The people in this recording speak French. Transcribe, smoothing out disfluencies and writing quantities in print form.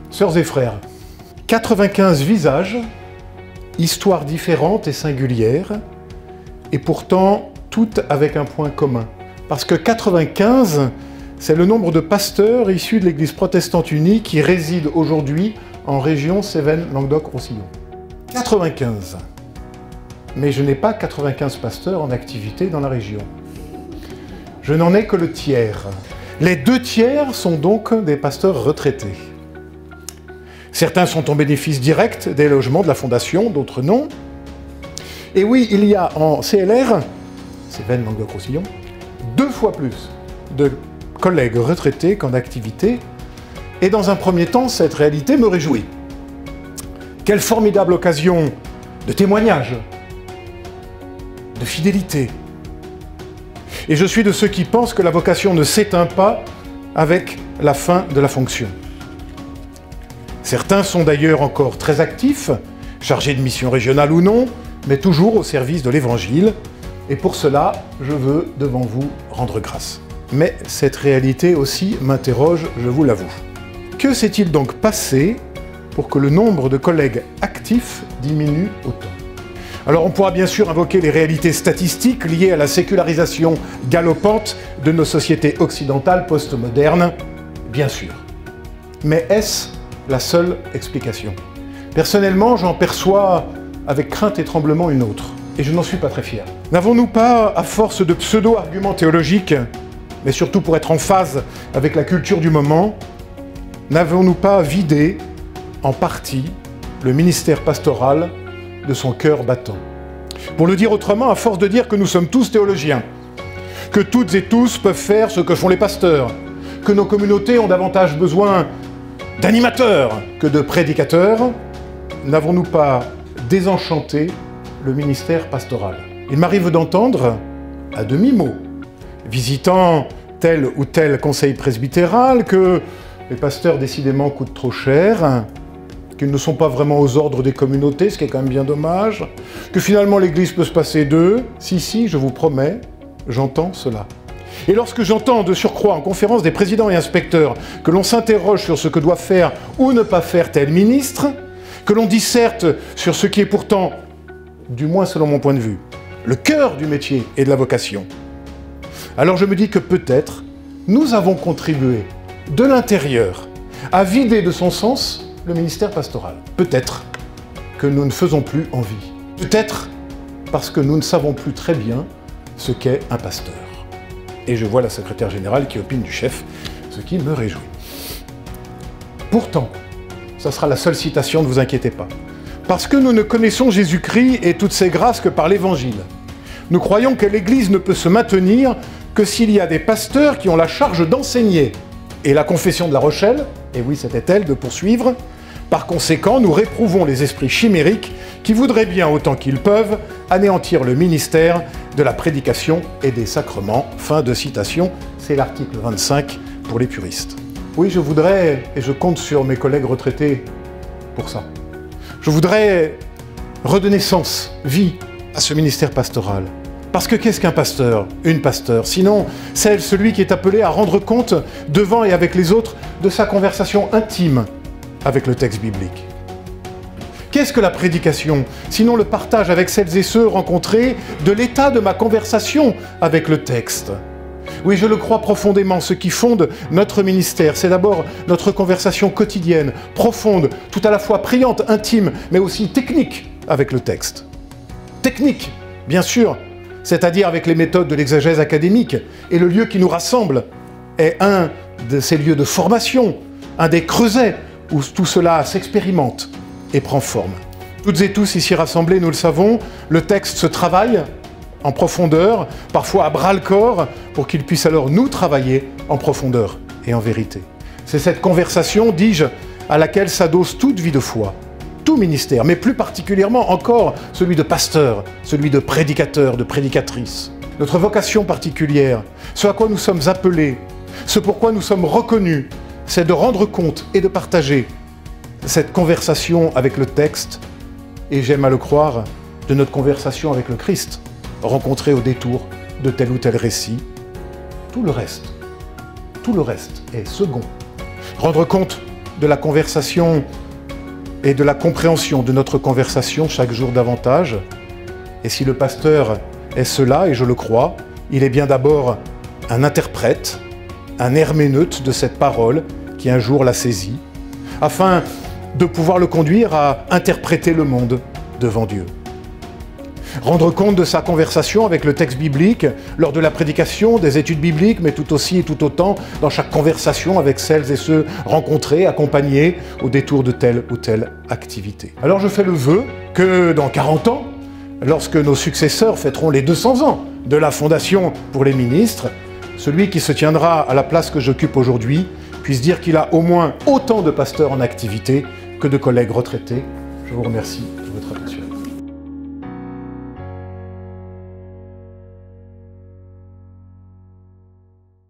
Sœurs et frères, 95 visages, histoires différentes et singulières, et pourtant toutes avec un point commun. Parce que 95, c'est le nombre de pasteurs issus de l'Église protestante unie qui résident aujourd'hui en région Cévennes-Languedoc-Roussillon. 95. Mais je n'ai pas 95 pasteurs en activité dans la région. Je n'en ai que le tiers. Les 2 tiers sont donc des pasteurs retraités. Certains sont en bénéfice direct des logements de la Fondation, d'autres non. Et oui, il y a en CLR, Cévennes-Languedoc-Roussillon, 2 fois plus de collègues retraités qu'en activité. Et dans un premier temps, cette réalité me réjouit. Quelle formidable occasion de témoignage, de fidélité. Et je suis de ceux qui pensent que la vocation ne s'éteint pas avec la fin de la fonction. Certains sont d'ailleurs encore très actifs, chargés de mission régionale ou non, mais toujours au service de l'Évangile. Et pour cela, je veux devant vous rendre grâce. Mais cette réalité aussi m'interroge, je vous l'avoue. Que s'est-il donc passé pour que le nombre de collègues actifs diminue autant? Alors on pourra bien sûr invoquer les réalités statistiques liées à la sécularisation galopante de nos sociétés occidentales postmodernes, bien sûr. Mais est-ce la seule explication? Personnellement, j'en perçois avec crainte et tremblement une autre, et je n'en suis pas très fier. N'avons-nous pas, à force de pseudo-arguments théologiques, mais surtout pour être en phase avec la culture du moment, n'avons-nous pas vidé, en partie, le ministère pastoral de son cœur battant? Pour le dire autrement, à force de dire que nous sommes tous théologiens, que toutes et tous peuvent faire ce que font les pasteurs, que nos communautés ont davantage besoin d'animateurs que de prédicateurs, n'avons-nous pas désenchanté le ministère pastoral? Il m'arrive d'entendre, à demi-mot, visitant tel ou tel conseil presbytéral, que les pasteurs décidément coûtent trop cher, qu'ils ne sont pas vraiment aux ordres des communautés, ce qui est quand même bien dommage, que finalement l'Église peut se passer d'eux. Si, je vous promets, j'entends cela. Et lorsque j'entends de surcroît en conférence des présidents et inspecteurs que l'on s'interroge sur ce que doit faire ou ne pas faire tel ministre, que l'on disserte sur ce qui est pourtant, du moins selon mon point de vue, le cœur du métier et de la vocation, alors je me dis que peut-être nous avons contribué de l'intérieur à vider de son sens le ministère pastoral. Peut-être que nous ne faisons plus envie. Peut-être parce que nous ne savons plus très bien ce qu'est un pasteur. Et je vois la secrétaire générale qui opine du chef, ce qui me réjouit. Pourtant, ça sera la seule citation, ne vous inquiétez pas. Parce que nous ne connaissons Jésus-Christ et toutes ses grâces que par l'Évangile. Nous croyons que l'Église ne peut se maintenir que s'il y a des pasteurs qui ont la charge d'enseigner. Et la confession de La Rochelle, et oui c'était elle, de poursuivre, par conséquent nous réprouvons les esprits chimériques qui voudraient bien autant qu'ils peuvent anéantir le ministère de la prédication et des sacrements. Fin de citation, c'est l'article 25 pour les puristes. Oui, je voudrais, et je compte sur mes collègues retraités pour ça, je voudrais redonner sens, vie à ce ministère pastoral. Parce que qu'est-ce qu'un pasteur? Une pasteur, sinon celui qui est appelé à rendre compte devant et avec les autres de sa conversation intime avec le texte biblique. Qu'est-ce que la prédication? Sinon le partage avec celles et ceux rencontrés de l'état de ma conversation avec le texte. Oui, je le crois profondément, ce qui fonde notre ministère, c'est d'abord notre conversation quotidienne, profonde, tout à la fois priante, intime, mais aussi technique avec le texte. Technique, bien sûr, c'est-à-dire avec les méthodes de l'exégèse académique, et le lieu qui nous rassemble est un de ces lieux de formation, un des creusets où tout cela s'expérimente et prend forme. Toutes et tous ici rassemblés, nous le savons, le texte se travaille en profondeur, parfois à bras-le-corps, pour qu'il puisse alors nous travailler en profondeur et en vérité. C'est cette conversation, dis-je, à laquelle s'adosse toute vie de foi, tout ministère, mais plus particulièrement encore celui de pasteur, celui de prédicateur, de prédicatrice. Notre vocation particulière, ce à quoi nous sommes appelés, ce pourquoi nous sommes reconnus, c'est de rendre compte et de partager cette conversation avec le texte, et j'aime à le croire, de notre conversation avec le Christ. rencontrés au détour de tel ou tel récit. Tout le reste est second. Rendre compte de la conversation et de la compréhension de notre conversation chaque jour davantage. Et si le pasteur est cela, et je le crois, il est bien d'abord un interprète, un herméneute de cette parole qui un jour l'a saisie, afin de pouvoir le conduire à interpréter le monde devant Dieu. Rendre compte de sa conversation avec le texte biblique lors de la prédication, des études bibliques, mais tout aussi et tout autant dans chaque conversation avec celles et ceux rencontrés, accompagnés au détour de telle ou telle activité. Alors je fais le vœu que dans 40 ans, lorsque nos successeurs fêteront les 200 ans de la Fondation pour les ministres, celui qui se tiendra à la place que j'occupe aujourd'hui puisse dire qu'il a au moins autant de pasteurs en activité que de collègues retraités. Je vous remercie.